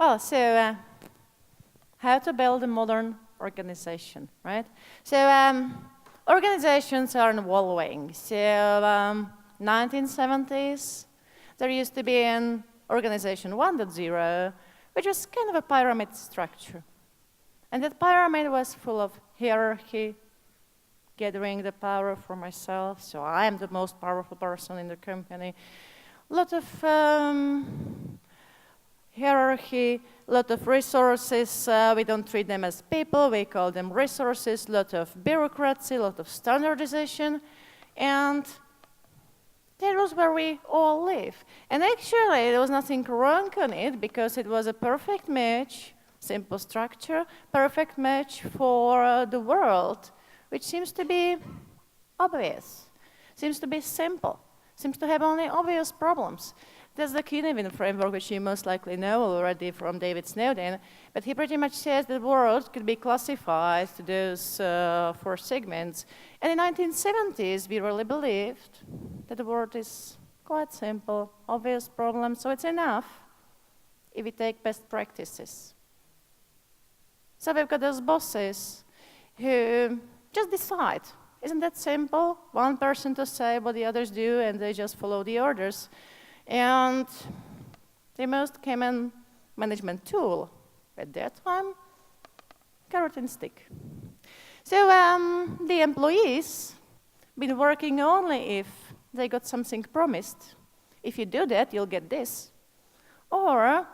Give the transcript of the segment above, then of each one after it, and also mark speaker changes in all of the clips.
Speaker 1: Well, so how to build a modern organization, right? So organizations are evolving. So 1970s, there used to be an organization 1.0, which was kind of a pyramid structure. And that pyramid was full of hierarchy, gathering the power for myself, so I am the most powerful person in the company. A lot of hierarchy, a lot of resources. We don't treat them as people, we call them resources, a lot of bureaucracy, a lot of standardization, and that was where we all live. And actually, there was nothing wrong on it, because it was a perfect match, simple structure, perfect match for the world, which seems to be obvious, seems to be simple, seems to have only obvious problems. That's the Kinevin framework, which you most likely know already from David Snowden, but he pretty much says the world could be classified to those 4 segments. And in the 1970s, we really believed that the world is quite simple, obvious problems, so it's enough if we take best practices. So we've got those bosses who just decide. Isn't that simple? One person to say what the others do, and they just follow the orders. And the most common management tool at that time, carrot and stick. So the employees been working only if they got something promised. If you do that, you'll get this. Or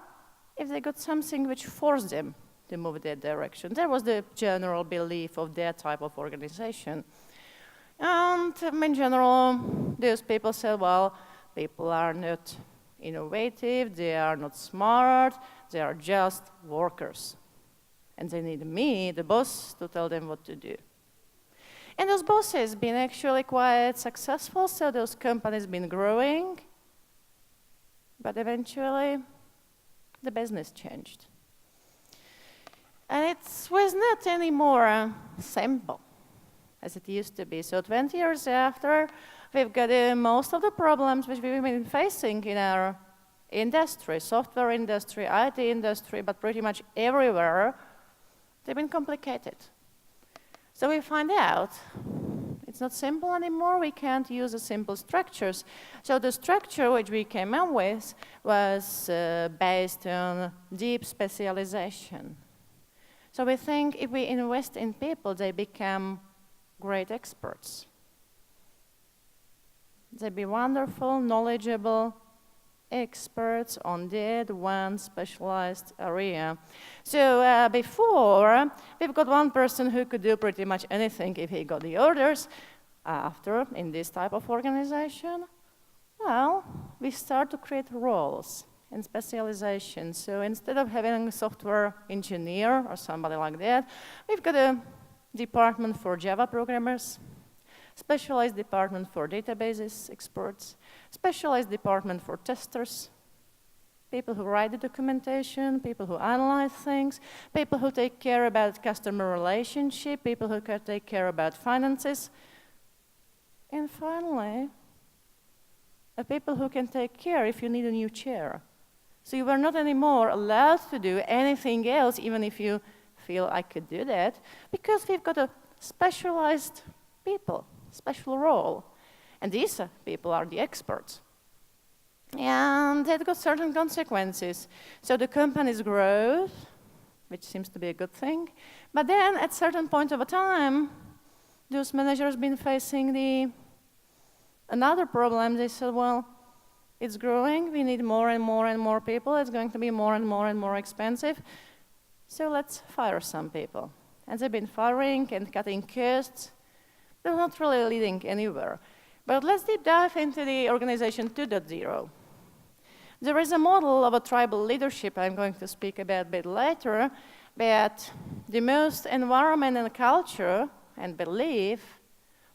Speaker 1: if they got something which forced them to move that direction. That was the general belief of that type of organization. And in general, those people said, well, people are not innovative, they are not smart, they are just workers. And they need me, the boss, to tell them what to do. And those bosses been actually quite successful, so those companies been growing. But eventually, the business changed. And it was not anymore simple as it used to be. So 20 years after, we've got most of the problems which we've been facing in our industry, software industry, IT industry, but pretty much everywhere, they've been complicated. So we find out it's not simple anymore. We can't use the simple structures. So the structure which we came up with was based on deep specialization. So we think if we invest in people, they become great experts. They be wonderful, knowledgeable experts on that one specialized area. So before, we've got one person who could do pretty much anything if he got the orders. After, in this type of organization, well, we start to create roles and specialization. So instead of having a software engineer or somebody like that, we've got a department for Java programmers, specialized department for databases experts, specialized department for testers, people who write the documentation, people who analyze things, people who take care about customer relationship, people who take care about finances, and finally, people who can take care if you need a new chair. So you are not anymore allowed to do anything else, even if you feel I could do that, because we've got a specialized people, special role. And these people are the experts. And that got certain consequences. So the company's growth, which seems to be a good thing, but then at certain point of a time, those managers been facing another problem. They said, well, it's growing, we need more and more and more people, it's going to be more and more expensive, so let's fire some people. And they've been firing and cutting costs. They're not really leading anywhere. But let's deep dive into the organization 2.0. There is a model of a tribal leadership I'm going to speak about a bit later, but the most environment and culture and belief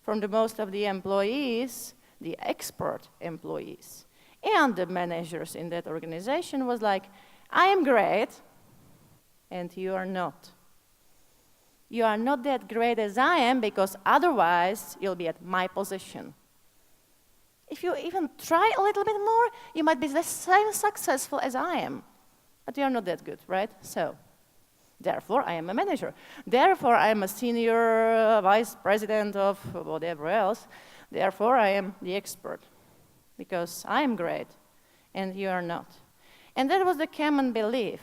Speaker 1: from the most of the employees, the expert employees, and the managers in that organization was like, I am great, and you are not. You are not that great as I am, because otherwise you'll be at my position. If you even try a little bit more, you might be the same successful as I am. but you are not that good, right? So, therefore, I am a manager. Therefore, I am a senior vice president of whatever else. Therefore, I am the expert, because I am great, and you are not. And that was the common belief.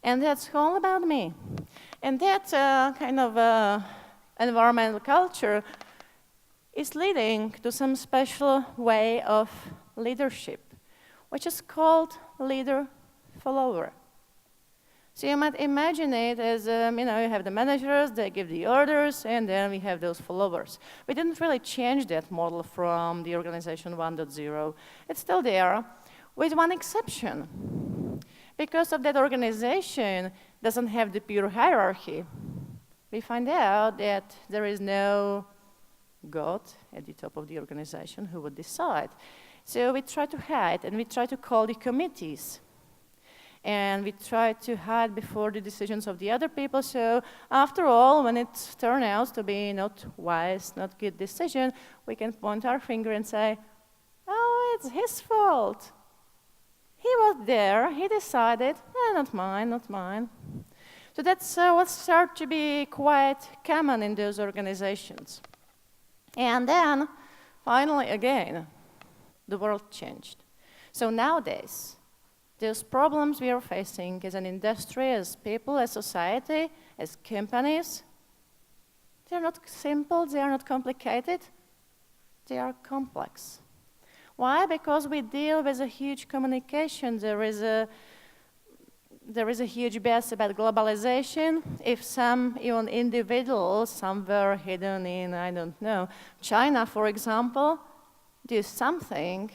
Speaker 1: And that's all about me. And that kind of environmental culture is leading to some special way of leadership, which is called leader-follower. So you might imagine it as, you have the managers, they give the orders, and then we have those followers. We didn't really change that model from the organization 1.0. It's still there, with one exception. Because of that organization doesn't have the pure hierarchy, we find out that there is no God at the top of the organization who would decide. So we try to hide, and we try to call the committees. And we try to hide before the decisions of the other people. So after all, when it turns out to be not wise, not good decision, we can point our finger and say, oh, it's his fault. He was there, he decided, not mine, not mine. So that's what started to be quite common in those organizations. And then, finally, again, the world changed. So nowadays, those problems we are facing as an industry, as people, as society, as companies, they are not simple, they are not complicated, they are complex. Why? Because we deal with a huge communication. There is a huge buzz about globalization. If some even individuals somewhere hidden in, I don't know, China, for example, do something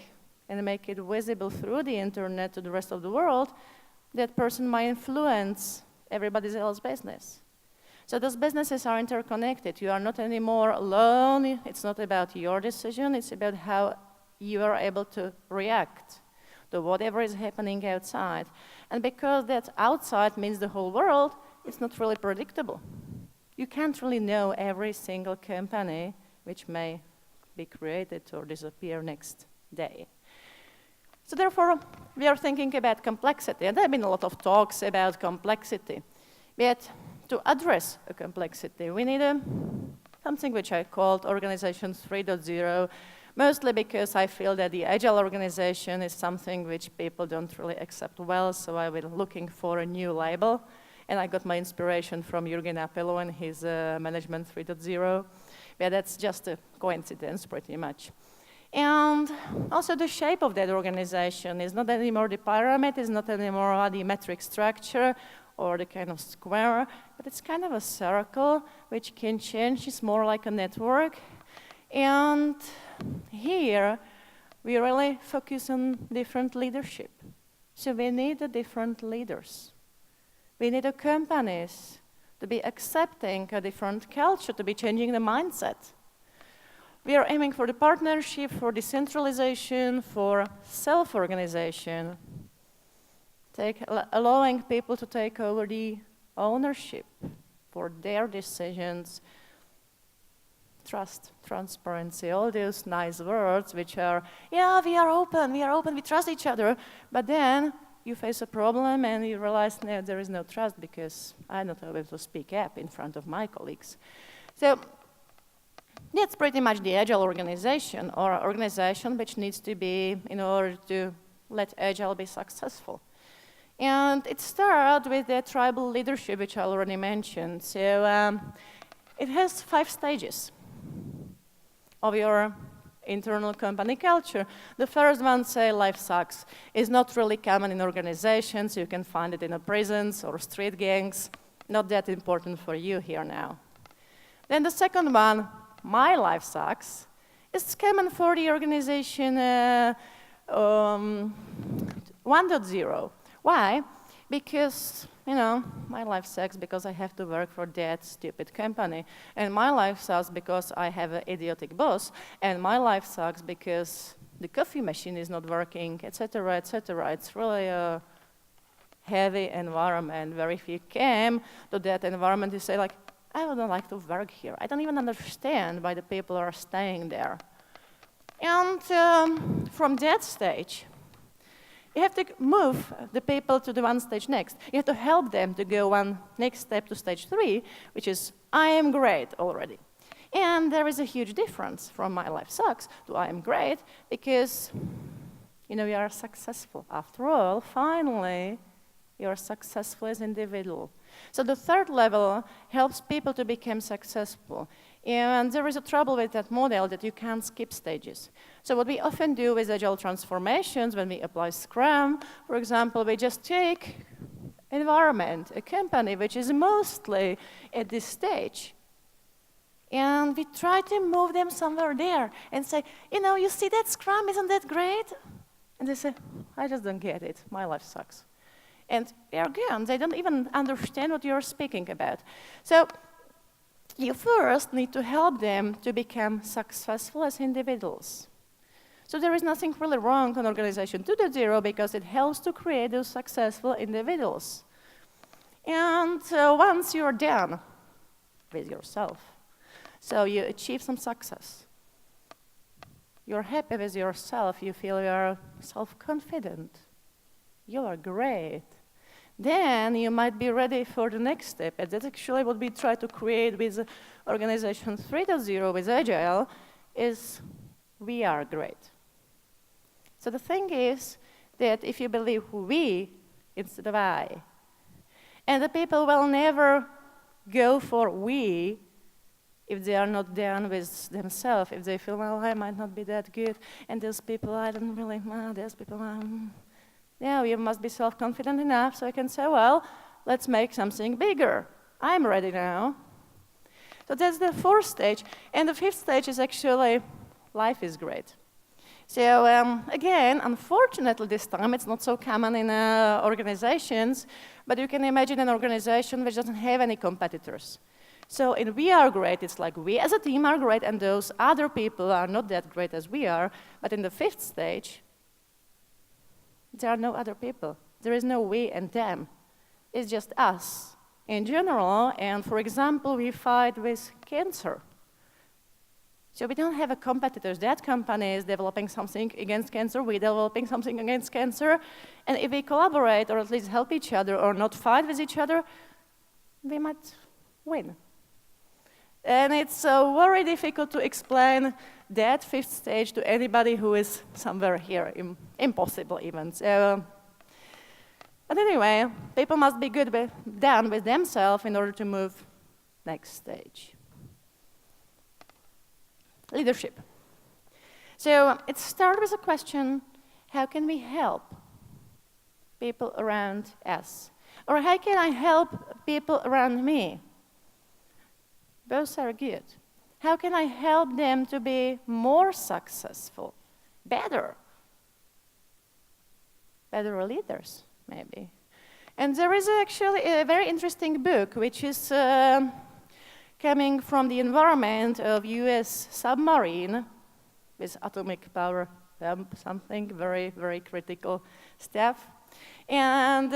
Speaker 1: and make it visible through the internet to the rest of the world, that person might influence everybody else's business. So those businesses are interconnected. You are not anymore alone. It's not about your decision. It's about how you are able to react to whatever is happening outside. And because that outside means the whole world, it's not really predictable. You can't really know every single company which may be created or disappear next day. So therefore, we are thinking about complexity. And there have been a lot of talks about complexity. But to address a complexity, we need something which I called Organization 3.0, mostly because I feel that the Agile organization is something which people don't really accept well, so I was looking for a new label. And I got my inspiration from Jürgen Appelo and his Management 3.0. But that's just a coincidence, pretty much. And also the shape of that organization is not anymore the pyramid, it's not anymore the metric structure or the kind of square, but it's kind of a circle which can change. It's more like a network. And here we really focus on different leadership. So we need different leaders. We need companies to be accepting a different culture, to be changing the mindset. We are aiming for the partnership, for decentralization, for self-organization, allowing people to take over the ownership for their decisions, trust, transparency, all those nice words which are, yeah, we are open, we trust each other, but then you face a problem and you realize, no, there is no trust because I'm not able to speak up in front of my colleagues. So that's pretty much the Agile organization, or organization which needs to be in order to let Agile be successful. And it starts with the tribal leadership, which I already mentioned. So it has 5 stages of your internal company culture. The first one, say, life sucks, is not really common in organizations. You can find it in prisons or street gangs. Not that important for you here now. Then the second one, my life sucks, is common for the organization 1.0. Why? Because, my life sucks because I have to work for that stupid company. And my life sucks because I have an idiotic boss. And my life sucks because the coffee machine is not working, etc., etc. It's really a heavy environment where if you came to that environment, you say, like, I wouldn't like to work here. I don't even understand why the people are staying there. And from that stage, You have to move the people to the one stage next. You have to help them to go one next step to stage 3, which is, I am great already. And there is a huge difference from my life sucks to I am great, because, you know, you are successful. After all, finally, you are successful as an individual. So the third level helps people to become successful. And there is a trouble with that model that you can't skip stages. So what we often do with Agile transformations, when we apply Scrum, for example, we just take environment, a company which is mostly at this stage, and we try to move them somewhere there and say, you know, you see that Scrum, isn't that great? And they say, I just don't get it, my life sucks. And again, they don't even understand what you're speaking about. So you first need to help them to become successful as individuals. So there is nothing really wrong on Organization 2.0 because it helps to create those successful individuals. And once you're done with yourself, so you achieve some success, you're happy with yourself, you feel you're self-confident, you are great, then you might be ready for the next step. And that's actually what we try to create with Organization 3.0 with Agile, is we are great. So the thing is that if you believe we instead of I, and the people will never go for we if they are not done with themselves, if they feel, well, I might not be that good, and those people, I don't really, those people, yeah, you must be self-confident enough so you can say, well, let's make something bigger. I'm ready now. So that's the fourth stage. And the fifth stage is actually, life is great. So again, unfortunately this time, it's not so common in organizations, but you can imagine an organization which doesn't have any competitors. So in we are great, it's like we as a team are great, and those other people are not that great as we are. But in the fifth stage, there are no other people. There is no we and them. It's just us in general. And for example, we fight with cancer. So we don't have a competitors. That company is developing something against cancer. We're developing something against cancer. And if we collaborate, or at least help each other, or not fight with each other, we might win. And it's very difficult to explain that fifth stage to anybody who is somewhere here, impossible even. So, but anyway, people must be done with themselves in order to move next stage. Leadership. So it starts with a question, how can we help people around us? Or how can I help people around me? Both are good. How can I help them to be more successful, better leaders, maybe? And there is actually a very interesting book, which is coming from the environment of US submarine with atomic power, something very, very critical stuff. And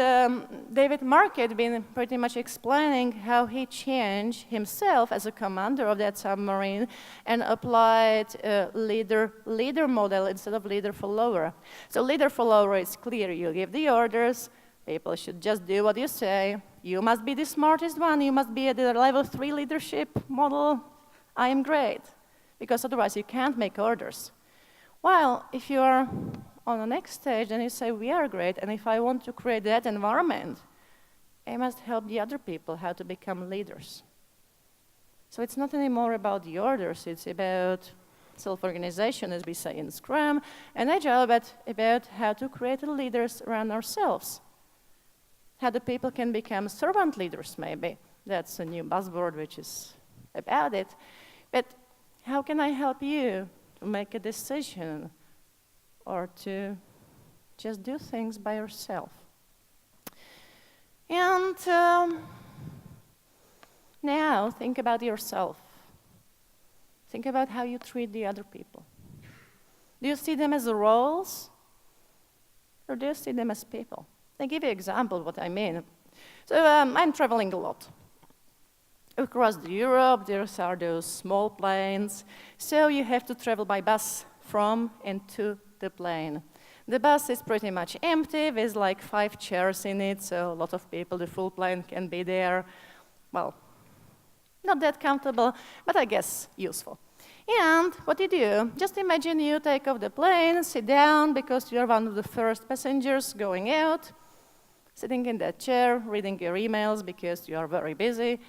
Speaker 1: David Mark had been pretty much explaining how he changed himself as a commander of that submarine and applied a leader model instead of leader-follower. So leader-follower is clear. You give the orders. People should just do what you say. You must be the smartest one. You must be at the level 3 leadership model. I am great. Because otherwise you can't make orders. While if you are on the next stage, then you say, we are great, and if I want to create that environment, I must help the other people how to become leaders. So it's not anymore about the orders, it's about self-organization, as we say in Scrum, and Agile, but about how to create leaders around ourselves. How the people can become servant leaders, maybe. That's a new buzzword which is about it. But how can I help you to make a decision or to just do things by yourself? And now think about yourself. Think about how you treat the other people. Do you see them as roles, or do you see them as people? I'll give you an example of what I mean. So I'm traveling a lot. Across Europe, there are those small planes, so you have to travel by bus from and to the plane. The bus is pretty much empty with like 5 chairs in it, so a lot of people, the full plane can be there. Well, not that comfortable, but I guess useful. And what you do, just imagine you take off the plane, sit down because you're one of the first passengers going out, sitting in that chair, reading your emails because you are very busy,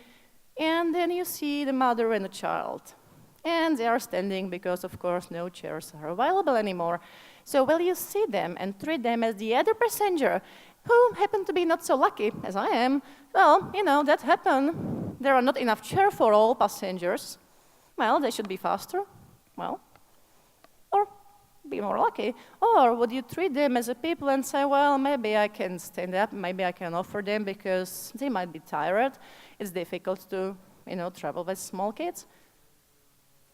Speaker 1: and then you see the mother and the child. And they are standing because, of course, no chairs are available anymore. So will you see them and treat them as the other passenger who happen to be not so lucky as I am? Well, you know, that happened. There are not enough chairs for all passengers. Well, they should be faster. Well, or be more lucky. Or would you treat them as a people and say, well, maybe I can stand up, maybe I can offer them because they might be tired. It's difficult to, you know, travel with small kids.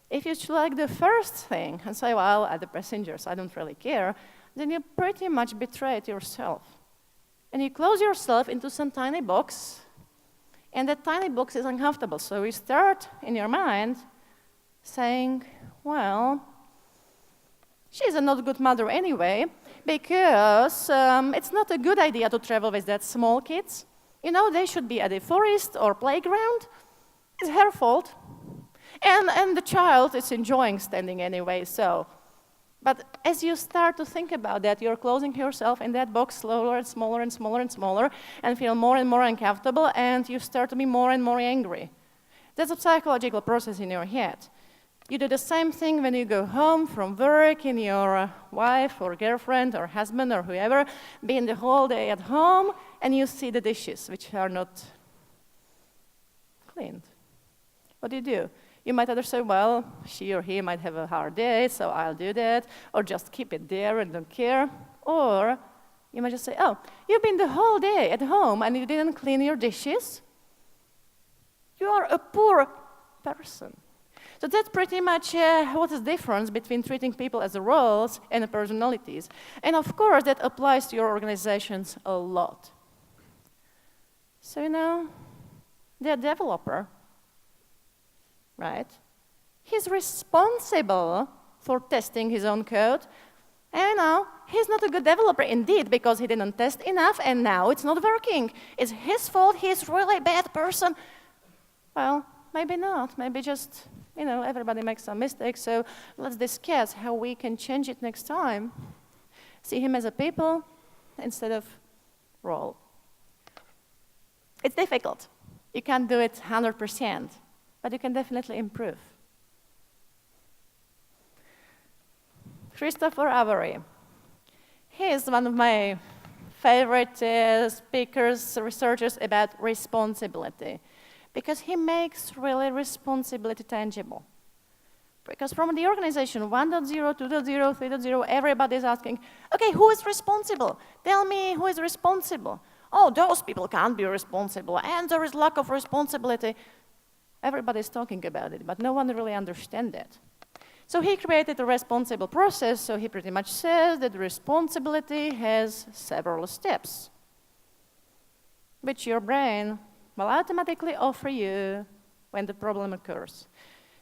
Speaker 1: If you select the first thing and say, well, other passengers, I don't really care, then you pretty much betrayed yourself. And you close yourself into some tiny box, and that tiny box is uncomfortable. So you start in your mind saying, well, she's a not good mother anyway, because it's not a good idea to travel with that small kids. You know, they should be at a forest or playground. It's her fault. And the child is enjoying standing anyway, so. But as you start to think about that, you're closing yourself in that box slower and smaller and smaller and smaller, and feel more and more uncomfortable, and you start to be more and more angry. That's a psychological process in your head. You do the same thing when you go home from work and your wife or girlfriend or husband or whoever being the whole day at home, and you see the dishes which are not cleaned. What do? You might either say, well, she or he might have a hard day, so I'll do that, or just keep it there and don't care. Or you might just say, oh, you've been the whole day at home and you didn't clean your dishes. You are a poor person. So that's pretty much what is the difference between treating people as roles and personalities. And of course, that applies to your organizations a lot. So, you know, the developer, right? He's responsible for testing his own code. And now, he's not a good developer indeed because he didn't test enough and now it's not working. It's his fault, he's really a bad person. Well, maybe not, maybe just, you know, everybody makes some mistakes, so let's discuss how we can change it next time. See him as a people instead of role. It's difficult. You can't do it 100%. But you can definitely improve. Christopher Avery. He is one of my favorite speakers, researchers about responsibility, because he makes really responsibility tangible. Because from the organization 1.0, 2.0, 3.0, everybody is asking, okay, who is responsible? Tell me who is responsible. Oh, those people can't be responsible, and there is lack of responsibility. Everybody's talking about it, but no one really understands it. So he created a responsible process, so he pretty much says that responsibility has several steps, which your brain will automatically offer you when the problem occurs.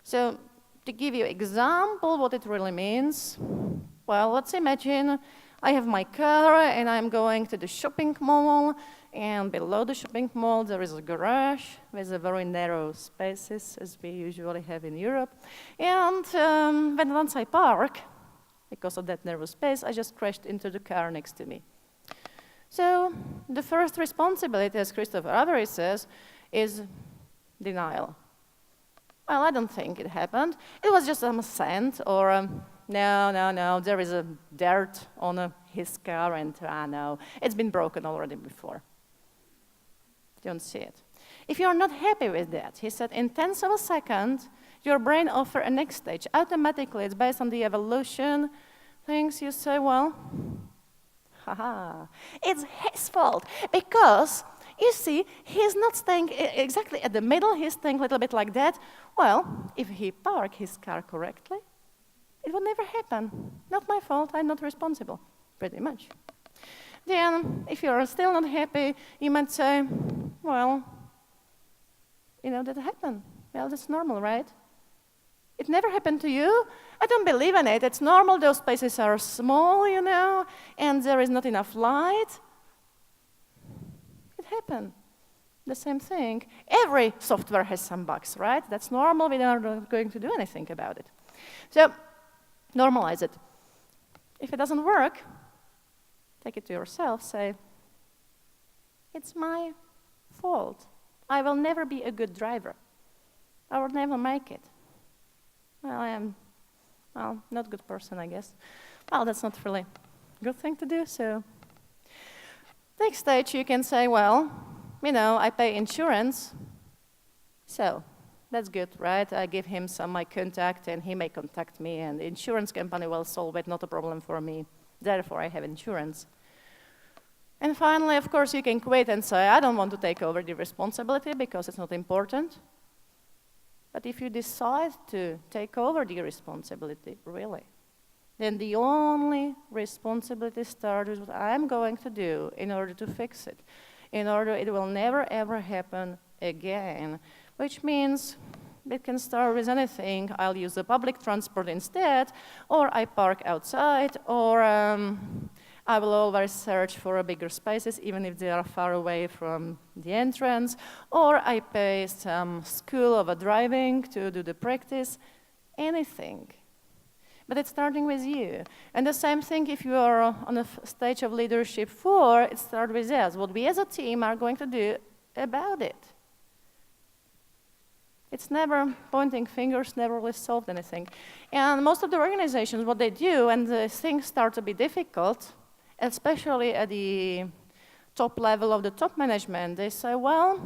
Speaker 1: So to give you an example what it really means, well, let's imagine I have my car and I'm going to the shopping mall, and below the shopping mall there is a garage with a very narrow spaces as we usually have in Europe. And once I park, because of that narrow space, I just crashed into the car next to me. So the first responsibility, as Christopher Avery says, is denial. Well, I don't think it happened. It was just some sand or no, there is a dirt on his car and no, it's been broken already before. Don't see it. If you're not happy with that, he said, in tenths of a second, your brain offers a next stage. Automatically, it's based on the evolution things. You say, well, it's his fault. Because, you see, he's not staying exactly at the middle. He's staying a little bit like that. Well, if he parked his car correctly, it would never happen. Not my fault. I'm not responsible, pretty much. Then, if you're still not happy, you might say, well, you know, that happened. Well, that's normal, right? It never happened to you? I don't believe in it. It's normal. Those spaces are small, you know, and there is not enough light. It happened. The same thing. Every software has some bugs, right? That's normal. We are not going to do anything about it. So normalize it. If it doesn't work, take it to yourself. Say, it's my fault. I will never be a good driver. I will never make it. Well, I am, well, not a good person, I guess. Well, that's not really a good thing to do, so. Next stage, you can say, well, you know, I pay insurance, so that's good, right? I give him my contact, and he may contact me, and the insurance company will solve it, not a problem for me. Therefore, I have insurance. And finally, of course, you can quit and say, I don't want to take over the responsibility because it's not important. But if you decide to take over the responsibility, really, then the only responsibility starts with what I'm going to do in order to fix it, in order it will never, ever happen again, which means it can start with anything. I'll use the public transport instead, or I park outside, or I will always search for bigger spaces, even if they are far away from the entrance, or I pay some school of driving to do the practice, anything. But it's starting with you. And the same thing if you are on a stage of leadership 4, it starts with us. What we as a team are going to do about it. It's never pointing fingers, never really solved anything. And most of the organizations, what they do, and the things start to be difficult, especially at the top level of the top management, they say, well,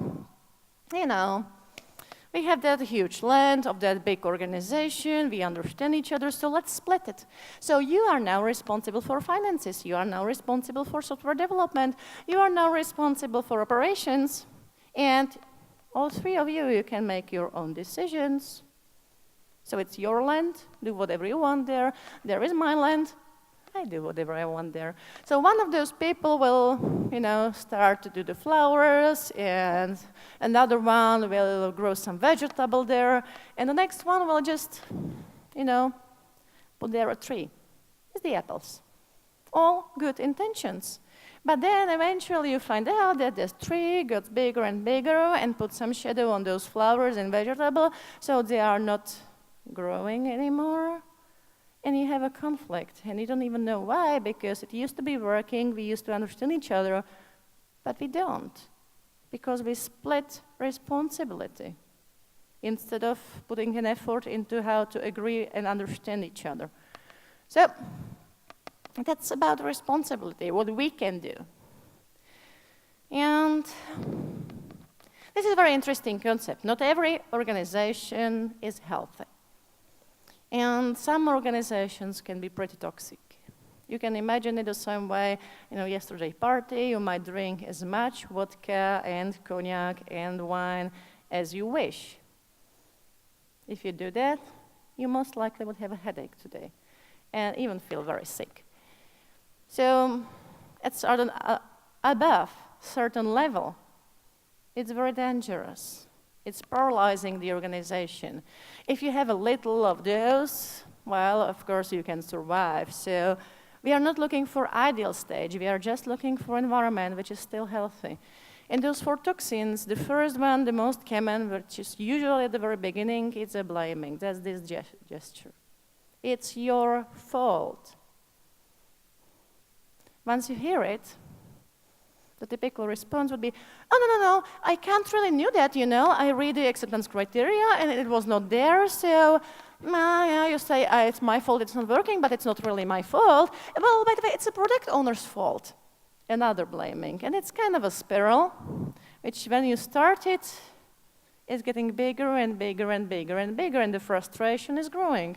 Speaker 1: you know, we have that huge land of that big organization, we understand each other, so let's split it. So you are now responsible for finances, you are now responsible for software development, you are now responsible for operations, and all 3 of you, you can make your own decisions. So it's your land, do whatever you want there. There is my land, I do whatever I want there. So one of those people will, you know, start to do the flowers, and another one will grow some vegetable there, and the next one will just, you know, put there a tree. It's the apples. All good intentions. But then eventually you find out that this tree gets bigger and bigger and put some shadow on those flowers and vegetables, so they are not growing anymore. And you have a conflict, and you don't even know why, because it used to be working, we used to understand each other, but we don't, because we split responsibility instead of putting an effort into how to agree and understand each other. So that's about responsibility, what we can do. And this is a very interesting concept. Not every organization is healthy. And some organizations can be pretty toxic. You can imagine it the same way, you know, yesterday party, you might drink as much vodka and cognac and wine as you wish. If you do that, you most likely would have a headache today and even feel very sick. So at certain, above certain level, it's very dangerous. It's paralyzing the organization. If you have a little of those, well, of course you can survive. So we are not looking for ideal stage. We are just looking for environment which is still healthy. And those 4 toxins, the first one, the most common, which is usually at the very beginning, it's a blaming. That's this gesture. It's your fault. Once you hear it, the typical response would be, oh, no, I can't really knew that, you know. I read the acceptance criteria, and it was not there, so yeah, you say, it's my fault, it's not working, but it's not really my fault. Well, by the way, it's a product owner's fault. Another blaming. And it's kind of a spiral, which when you start it, it's getting bigger and bigger and bigger and bigger, and the frustration is growing.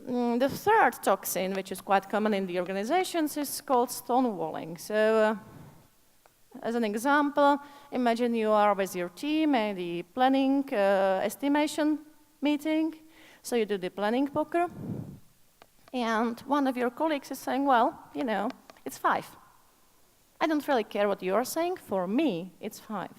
Speaker 1: The third toxin, which is quite common in the organizations, is called stonewalling. So, as an example, imagine you are with your team at the planning estimation meeting. So you do the planning poker, and one of your colleagues is saying, well, you know, it's 5. I don't really care what you are saying. For me, it's 5.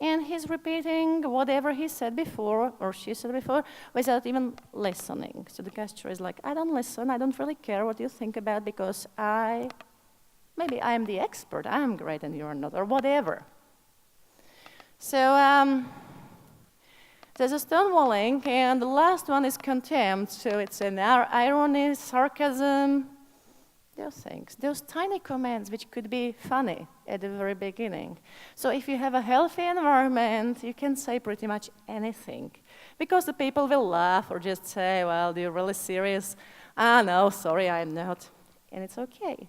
Speaker 1: and he's repeating whatever he said before, or she said before, without even listening. So the gesture is like, I don't listen, I don't really care what you think about, because maybe I am the expert, I am great and you're not, or whatever. So there's a stonewalling, and the last one is contempt. So it's an irony, sarcasm, those things, those tiny comments which could be funny at the very beginning. So if you have a healthy environment, you can say pretty much anything, because the people will laugh or just say, well, you're really serious? Ah, no, sorry, I'm not. And it's okay.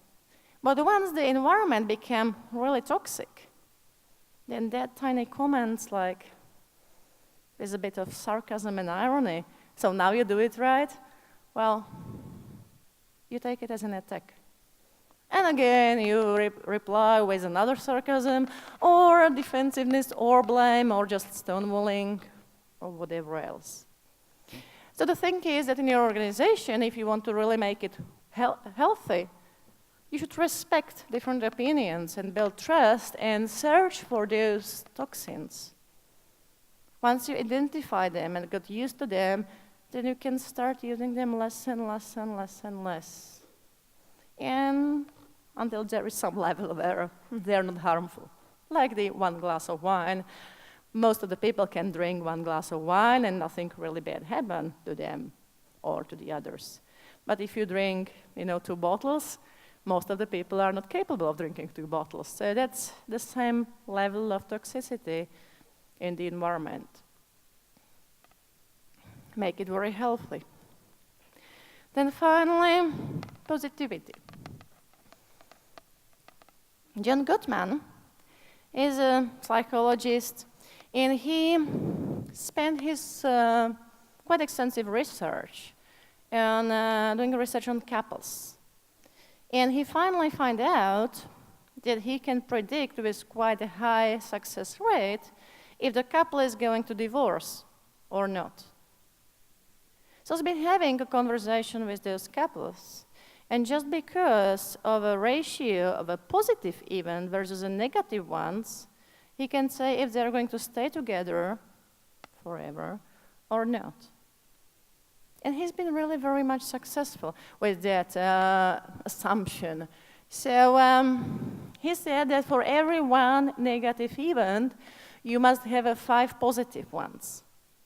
Speaker 1: But once the environment became really toxic, then that tiny comments like, there's a bit of sarcasm and irony, so now you do it right, well, you take it as an attack. And again, you reply with another sarcasm, or defensiveness, or blame, or just stonewalling, or whatever else. So the thing is that in your organization, if you want to really make it healthy, you should respect different opinions and build trust and search for those toxins. Once you identify them and get used to them, then you can start using them less and less and less and less. And until there is some level of error, they're not harmful. Like the 1 glass of wine, most of the people can drink 1 glass of wine and nothing really bad happen to them or to the others. But if you drink, 2 bottles, most of the people are not capable of drinking 2 bottles. So that's the same level of toxicity in the environment. Make it very healthy. Then finally, positivity. John Gottman is a psychologist, and he spent his quite extensive research on doing research on couples. And he finally found out that he can predict with quite a high success rate if the couple is going to divorce or not. So he's been having a conversation with those couples, and just because of a ratio of a positive event versus a negative ones, he can say if they're going to stay together forever or not. And he's been really very much successful with that assumption. So he said that for every 1 negative event, you must have 5 positive ones.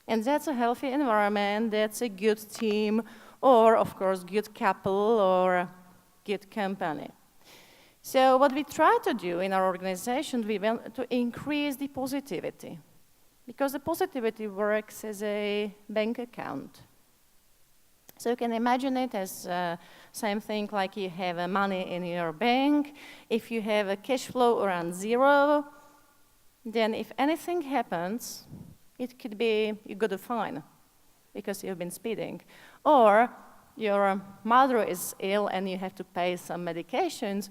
Speaker 1: And that's a healthy environment, that's a good team, or of course, good couple or good company. So what we try to do in our organization, we want to increase the positivity, because the positivity works as a bank account. So you can imagine it as same thing like you have money in your bank. If you have a cash flow around 0, then if anything happens, it could be you got a fine because you've been speeding. Or your mother is ill and you have to pay some medications,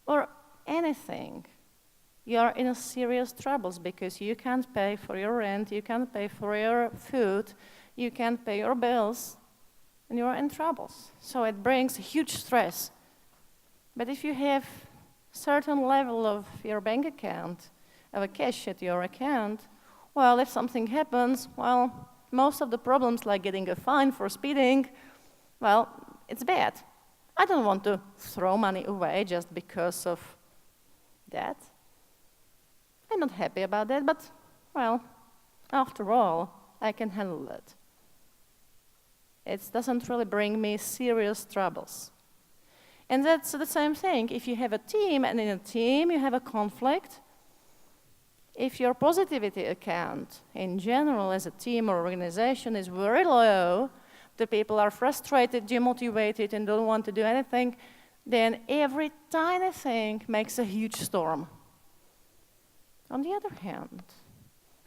Speaker 1: or anything. You're in serious troubles because you can't pay for your rent, you can't pay for your food, you can't pay your bills, and you're in troubles. So it brings huge stress. But if you have certain level of your bank account, of a cash at your account, well, if something happens, well, most of the problems like getting a fine for speeding, well, it's bad. I don't want to throw money away just because of that. I'm not happy about that, but, well, after all, I can handle it. It doesn't really bring me serious troubles. And that's the same thing. If you have a team, and in a team you have a conflict, if your positivity account in general as a team or organization is very low, the people are frustrated, demotivated, and don't want to do anything, then every tiny thing makes a huge storm. On the other hand,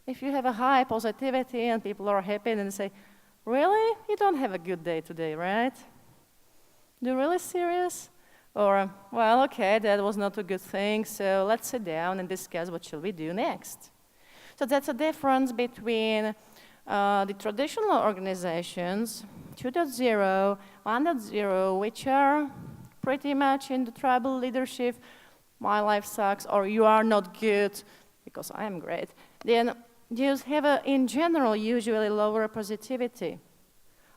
Speaker 1: if you have a high positivity and people are happy and say, really? You don't have a good day today, right? You're really serious? Or, well, okay, that was not a good thing, so let's sit down and discuss what shall we do next. So that's a difference between the traditional organizations, 2.0, 1.0, which are pretty much in the tribal leadership, my life sucks, or you are not good, because I am great, then those have, in general, usually lower positivity.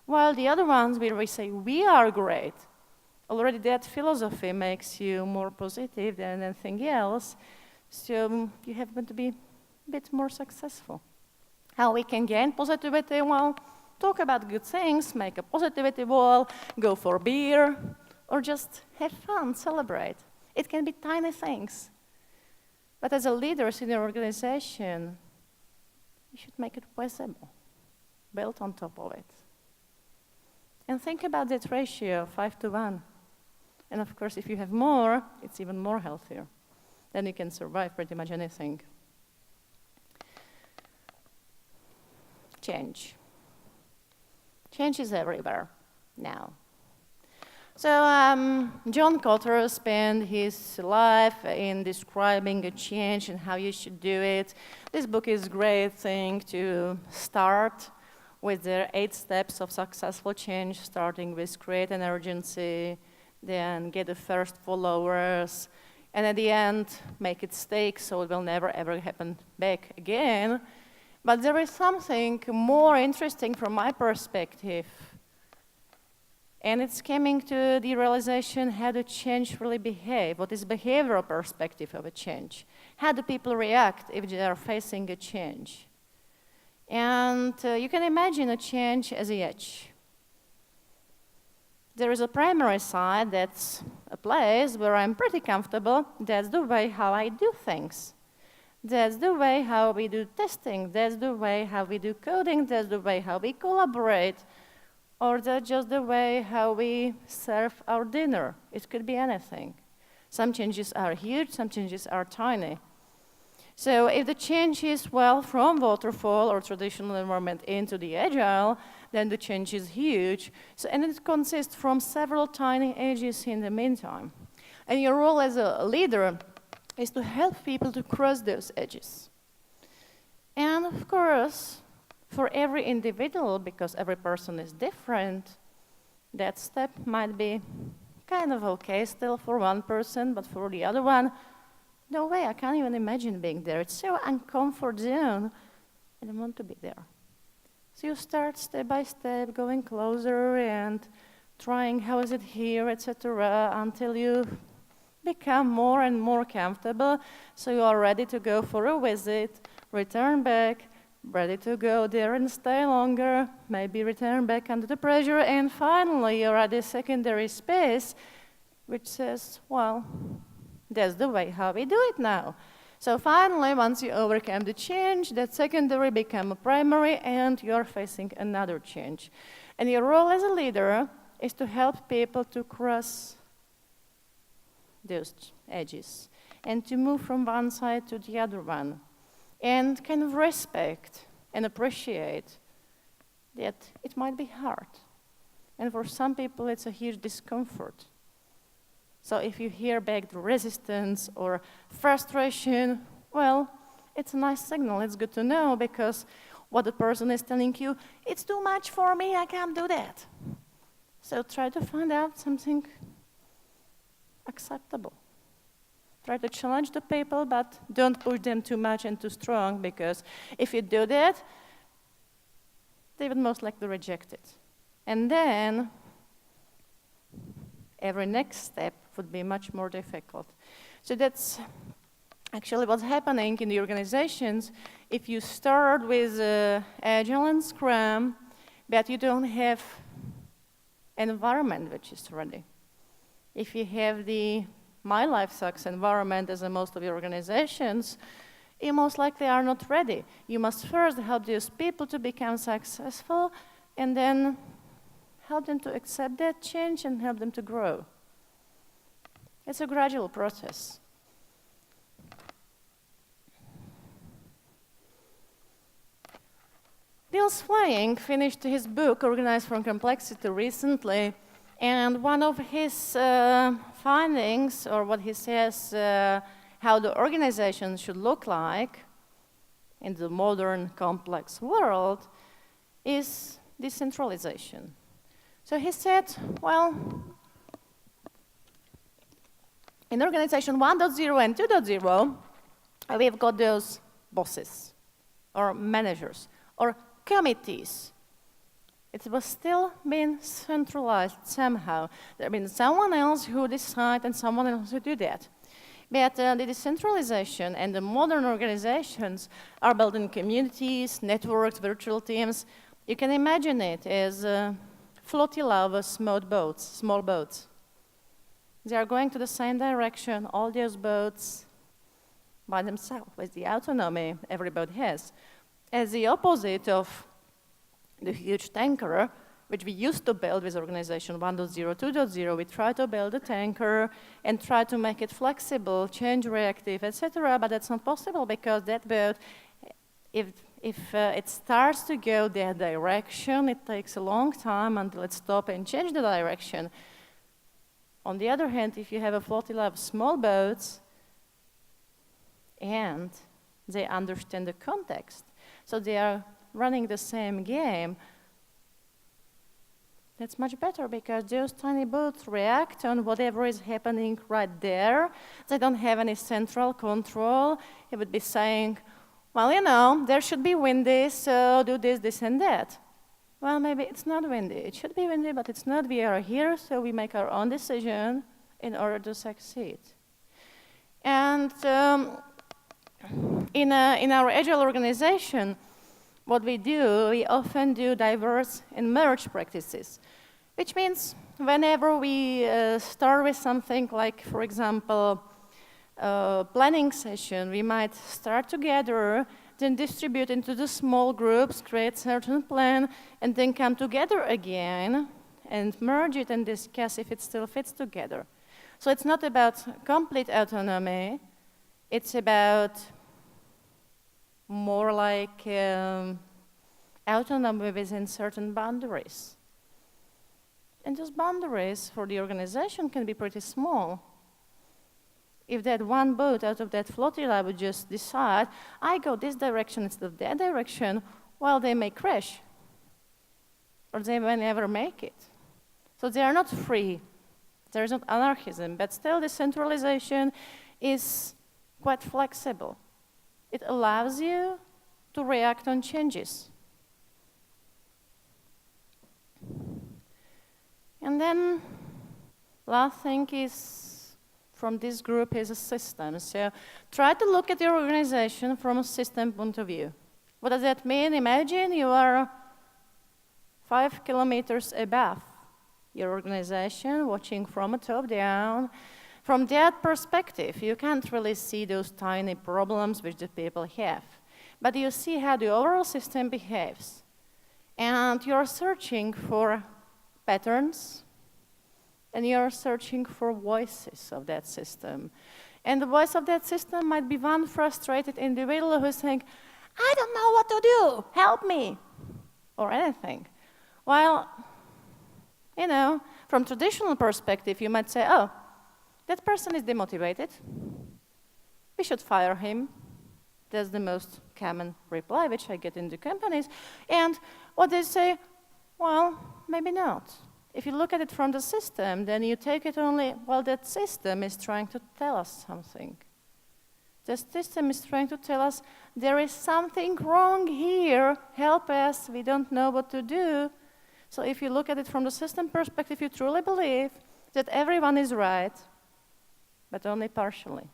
Speaker 1: While the other ones where we say, we are great, already that philosophy makes you more positive than anything else, so you happen to be a bit more successful. How we can gain positivity? Well, talk about good things, make a positivity wall, go for beer, or just have fun, celebrate. It can be tiny things. But as a leader in your organization, you should make it visible, built on top of it. And think about that ratio, 5:1. And of course, if you have more, it's even more healthier. Then you can survive pretty much anything. Change. Change is everywhere now. So John Kotter spent his life in describing a change and how you should do it. This book is a great thing to start with the 8 steps of successful change, starting with create an urgency, then get the first followers, and at the end, make it stick so it will never ever happen back again. But there is something more interesting from my perspective, and it's coming to the realization how do change really behave? What is the behavioral perspective of a change? How do people react if they are facing a change? And you can imagine a change as a edge. There is a primary side, that's a place where I'm pretty comfortable. That's the way how I do things. That's the way how we do testing. That's the way how we do coding. That's the way how we collaborate. Or that's just the way how we serve our dinner. It could be anything. Some changes are huge, some changes are tiny. So if the change is, well, from waterfall or traditional environment into the agile, then the change is huge. So, and it consists from several tiny edges in the meantime. And your role as a leader is to help people to cross those edges. And of course, for every individual, because every person is different, that step might be kind of okay still for one person, but for the other one, no way, I can't even imagine being there. It's so uncomfort zone. I don't want to be there. So you start step by step, going closer and trying how is it here, etc., until you become more and more comfortable. So you are ready to go for a visit, return back, ready to go there and stay longer, maybe return back under the pressure, and finally you're at the secondary space, which says, well, that's the way how we do it now. So finally, once you overcome the change, that secondary become a primary, and you're facing another change. And your role as a leader is to help people to cross those edges and to move from one side to the other one and kind of respect and appreciate that it might be hard. And for some people, it's a huge discomfort. So if you hear back the resistance or frustration, well, it's a nice signal. It's good to know because what the person is telling you, it's too much for me, I can't do that. So try to find out something acceptable. Try to challenge the people, but don't push them too much and too strong, because if you do that, they would most likely reject it. And then every next step would be much more difficult. So that's actually what's happening in the organizations. If you start with Agile and Scrum, but you don't have an environment which is ready. If you have the My Life Sucks environment, as in most of your organizations, you most likely are not ready. You must first help those people to become successful, and then help them to accept that change and help them to grow. It's a gradual process. Niels Flying finished his book, Organized from Complexity, recently, and one of his findings, or what he says, how the organization should look like in the modern, complex world, is decentralization. So he said, well, in organization 1.0 and 2.0, we've got those bosses, or managers, or committees. It was still being centralized somehow. There had been someone else who decide and someone else who do that. But the decentralization and the modern organizations are built in communities, networks, virtual teams. You can imagine it as a flotilla of small boats. They are going to the same direction, all those boats by themselves, with the autonomy every boat has. As the opposite of the huge tanker, which we used to build with organization 1.0, 2.0, we try to build a tanker and try to make it flexible, change reactive, etc. But that's not possible because that boat, if it starts to go that direction, it takes a long time until it stops and change the direction. On the other hand, if you have a flotilla of small boats and they understand the context, so they are running the same game, that's much better because those tiny boats react on whatever is happening right there. They don't have any central control. It would be saying, well, you know, there should be windy, so do this, this, and that. Well, maybe it's not windy. It should be windy, but it's not. We are here, so we make our own decision in order to succeed. And in our Agile organization, what we do, we often do diverse and merge practices, which means whenever we start with something like, for example, a planning session, we might start together, then distribute into the small groups, create certain plan, and then come together again and merge it and discuss if it still fits together. So it's not about complete autonomy, it's about more like autonomy within certain boundaries. And those boundaries for the organization can be pretty small. If that one boat out of that flotilla would just decide, I go this direction instead of that direction, well, they may crash. Or they may never make it. So they are not free. There is not anarchism, but still decentralization is quite flexible. It allows you to react on changes. And then last thing is from this group is a system. So try to look at your organization from a system point of view. What does that mean? Imagine you are 5 kilometers above your organization, watching from a top down. From that perspective, you can't really see those tiny problems which the people have. But you see how the overall system behaves. And you're searching for patterns, and you're searching for voices of that system. And the voice of that system might be one frustrated individual who's saying, I don't know what to do, help me, or anything. While, you know, from traditional perspective, you might say, oh, that person is demotivated. We should fire him. That's the most common reply which I get in the companies. And what they say, well, maybe not. If you look at it from the system, then you take it only, well, that system is trying to tell us something. The system is trying to tell us there is something wrong here, help us, we don't know what to do. So if you look at it from the system perspective, you truly believe that everyone is right, but only partially.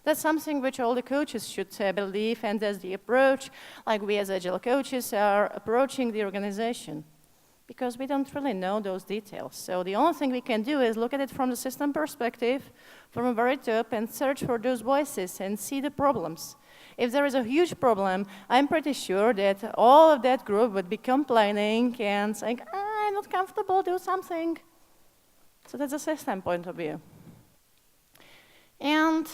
Speaker 1: That's something which all the coaches should believe, and that's the approach, like we as Agile coaches are approaching the organization, because we don't really know those details. So the only thing we can do is look at it from the system perspective, from a very top, and search for those voices and see the problems. If there is a huge problem, I'm pretty sure that all of that group would be complaining and saying, I'm not comfortable, do something. So that's a system point of view. And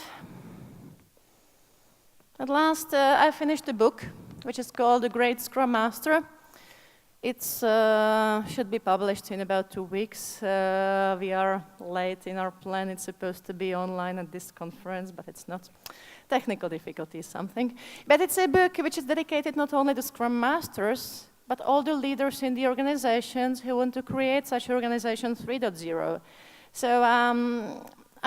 Speaker 1: at last, I finished a book, which is called The Great Scrum Master. It should be published in about 2 weeks. We are late in our plan. It's supposed to be online at this conference, but it's not. Technical difficulty is something. But it's a book which is dedicated not only to Scrum Masters, but all the leaders in the organizations who want to create such organization 3.0. So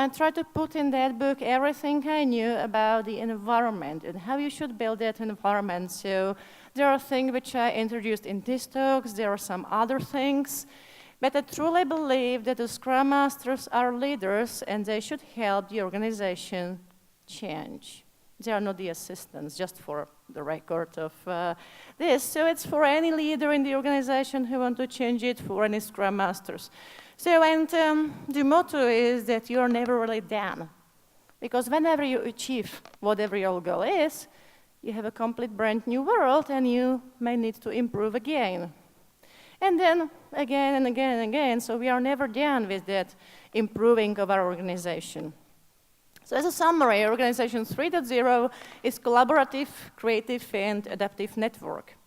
Speaker 1: I tried to put in that book everything I knew about the environment and how you should build that environment. So there are things which I introduced in these talks, there are some other things, but I truly believe that the Scrum Masters are leaders and they should help the organization change. They are not the assistants, just for the record of this. So it's for any leader in the organization who want to change it, for any Scrum Masters. So, and the motto is that you're never really done. Because whenever you achieve whatever your goal is, you have a complete brand new world and you may need to improve again. And then again and again and again, so we are never done with that improving of our organization. So as a summary, Organization 3.0 is collaborative, creative, and adaptive network.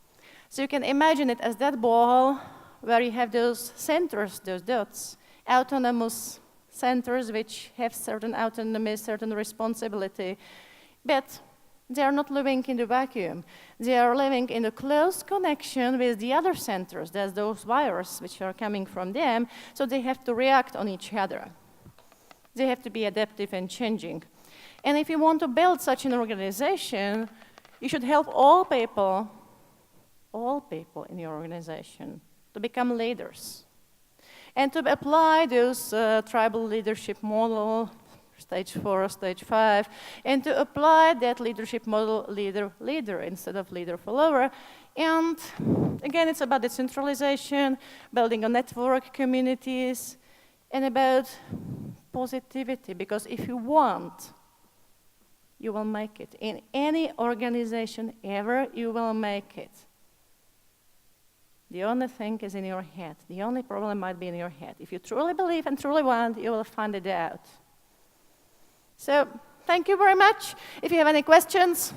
Speaker 1: So you can imagine it as that ball where you have those centers, those dots, autonomous centers which have certain autonomy, certain responsibility, but they are not living in the vacuum. They are living in a close connection with the other centers. There's those wires which are coming from them, so they have to react on each other. They have to be adaptive and changing. And if you want to build such an organization, you should help all people in your organization to become leaders. And to apply those tribal leadership model, stage 4, stage 5, and to apply that leadership model leader instead of leader follower. And again, it's about decentralization, building a network, communities, and about positivity, because if you want, you will make it. In any organization ever, you will make it. The only thing is in your head. The only problem might be in your head. If you truly believe and truly want, you will find it out. So, thank you very much. If you have any questions.